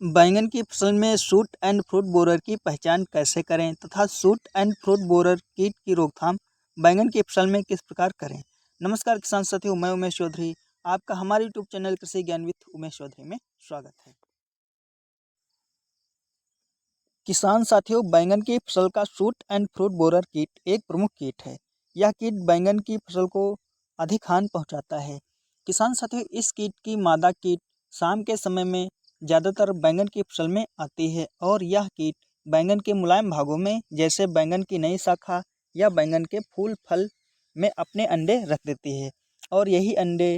बैंगन की फसल में शूट एंड फ्रूट बोरर की पहचान कैसे करें तथा शूट एंड फ्रूट बोरर कीट की रोकथाम बैंगन की फसल में किस प्रकार करें। नमस्कार किसान साथियों, मैं उमेश चौधरी, आपका हमारे यूट्यूब चैनल कृषि ज्ञान विद उमेश चौधरी में स्वागत है। किसान साथियों, बैंगन की फसल का शूट एंड फ्रूट बोरर कीट एक प्रमुख कीट है। यह कीट बैंगन की फसल को अधिक हानि पहुंचाता है। किसान साथियों, इस कीट की मादा कीट शाम के समय में ज़्यादातर बैंगन की फसल में आती है और यह कीट बैंगन के मुलायम भागों में जैसे बैंगन की नई शाखा या बैंगन के फूल फल में अपने अंडे रख देती है और यही अंडे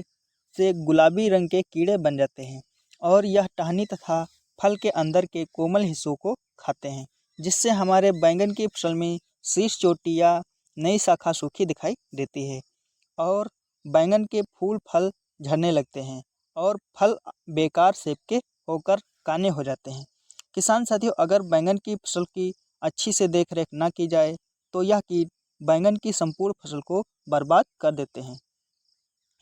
से गुलाबी रंग के कीड़े बन जाते हैं और यह टहनी तथा फल के अंदर के कोमल हिस्सों को खाते हैं, जिससे हमारे बैंगन की फसल में शीर्ष चोटी या नई शाखा सूखी दिखाई देती है और बैंगन के फूल फल झड़ने लगते हैं और फल बेकार शेप के होकर काने हो जाते हैं। किसान साथियों, अगर बैंगन की फसल की अच्छी से देख रेख न की जाए तो यह कीट बैंगन की संपूर्ण फसल को बर्बाद कर देते हैं।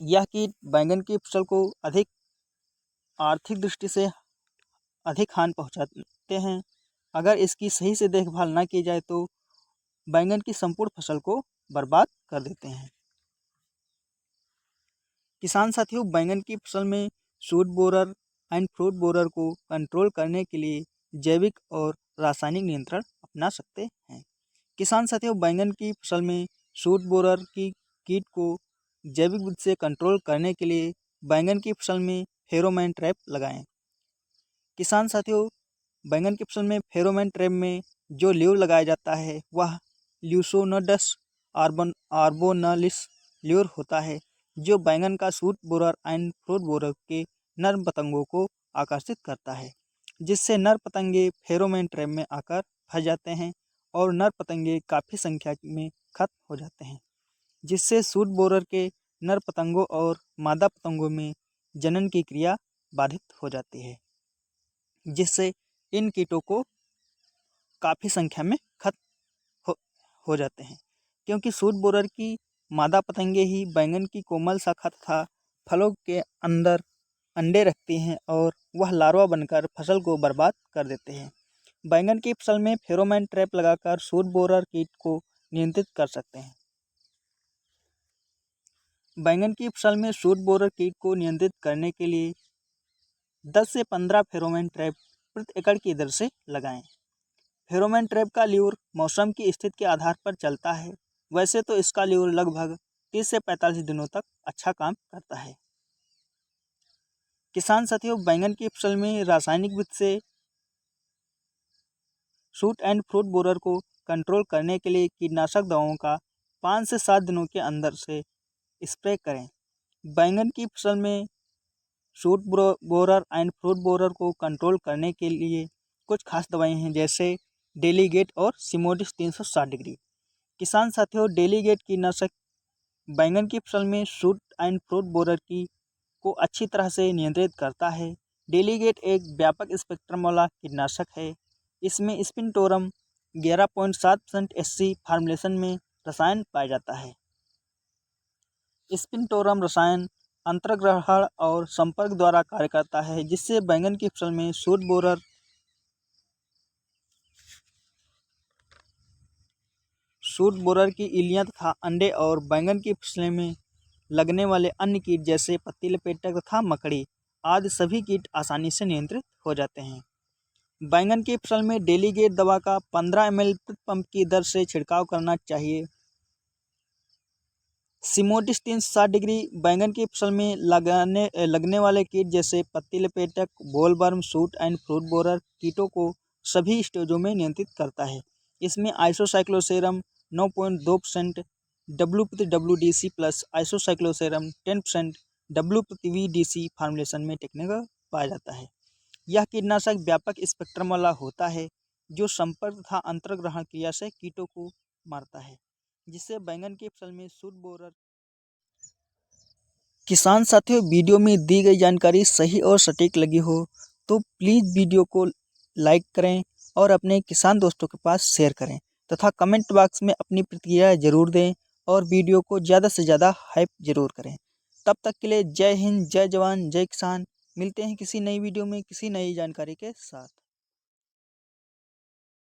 यह कीट बैंगन की फसल को अधिक आर्थिक दृष्टि से अधिक हानि पहुंचाते हैं। अगर इसकी सही से देखभाल न की जाए तो बैंगन की संपूर्ण फसल को बर्बाद कर देते हैं। किसान साथियों, बैंगन की फसल में shoot borer and fruit borer को कंट्रोल करने के लिए जैविक और रासायनिक नियंत्रण अपना सकते हैं। किसान साथियों, बैंगन की फसल में शूट बोरर की कीट को जैविक विधि से कंट्रोल करने के लिए बैंगन की फसल में फेरोमोन ट्रैप लगाएं। किसान साथियों, बैंगन की फसल में फेरोमोन ट्रैप में जो ल्यूर लगाया जाता है वह ल्यूसोनोडस आर्बोनालिस ल्यूर होता है, जो बैंगन का shoot borer and fruit borer के नर पतंगों को आकर्षित करता है, जिससे नर पतंगे फेरोमोन ट्रैप में आकर फंस जाते हैं और नर पतंगे काफ़ी संख्या में खत्म हो जाते हैं, जिससे शूट बोरर के नर पतंगों और मादा पतंगों में जनन की क्रिया बाधित हो जाती है, जिससे इन कीटों को काफ़ी संख्या में खत्म हो जाते हैं। क्योंकि शूट बोरर की मादा पतंगे ही बैंगन की कोमल शाखा तथा फलों के अंदर अंडे रखती हैं और वह लार्वा बनकर फसल को बर्बाद कर देते हैं। बैंगन की फसल में फेरोमोन ट्रैप लगाकर शूट बोरर कीट को नियंत्रित कर सकते हैं। बैंगन की फसल में शूट बोरर कीट को नियंत्रित करने के लिए 10 से 15 फेरोमोन ट्रैप प्रति एकड़ की दर से लगाएं। फेरोमोन ट्रैप का ल्यूर मौसम की स्थिति के आधार पर चलता है। वैसे तो इसका ल्यूर लगभग 30 से 45 दिनों तक अच्छा काम करता है। किसान साथियों, बैंगन की फसल में रासायनिक विधि से शूट एंड फ्रूट बोरर को कंट्रोल करने के लिए कीटनाशक दवाओं का 5 से 7 दिनों के अंदर से स्प्रे करें। बैंगन की फसल में shoot borer and fruit borer को कंट्रोल करने के लिए कुछ खास दवाएं हैं, जैसे डेलीगेट और सिमोडिस 360 डिग्री। किसान साथियों, डेलीगेट कीटनाशक बैंगन की फसल में शूट एंड फ्रूट बोरर की को अच्छी तरह से नियंत्रित करता है। डेलीगेट एक व्यापक स्पेक्ट्रम वाला कीटनाशक है। इसमें स्पिनटोरम 11.7% SC फार्मूलेशन में रसायन पाया जाता है। स्पिनटोरम रसायन अंतर्ग्रहण और संपर्क द्वारा कार्य करता है, जिससे बैंगन की फसल में शूट बोरर की इल्लियाँ तथा अंडे और बैंगन की फसलें में लगने वाले अन्य कीट जैसे पत्ती लपेटक तथा मकड़ी आदि सभी कीट आसानी से नियंत्रित हो जाते हैं। बैंगन की फसल में डेलीगेट दवा का 15 ml प्रति पंप की दर से छिड़काव करना चाहिए। सिमोडिस 360 डिग्री बैंगन की फसल में लगने वाले कीट जैसे पत्ती लपेटक, bollworm, shoot and fruit borer कीटों को सभी स्टेजों में नियंत्रित करता है। इसमें आइसोसाइक्लोसेरम 9.2%, W/WDC प्लस आइसोसाइक्लोसेरम 10% W/VDC फार्मूलेशन में टेक्निकल पाया जाता है। यह कीटनाशक व्यापक स्पेक्ट्रम वाला होता है, जो संपर्क तथा अंतर्ग्रहण क्रिया से कीटों को मारता है, जिससे बैंगन की फसल में शूट बोरर। किसान साथियों, वीडियो में दी गई जानकारी सही और सटीक लगी हो तो प्लीज़ वीडियो को लाइक करें और अपने किसान दोस्तों के पास शेयर करें तथा कमेंट बॉक्स में अपनी प्रतिक्रिया जरूर दें और वीडियो को ज़्यादा से ज़्यादा हाइप जरूर करें। तब तक के लिए जय हिंद, जय जवान, जय किसान। मिलते हैं किसी नई वीडियो में किसी नई जानकारी के साथ।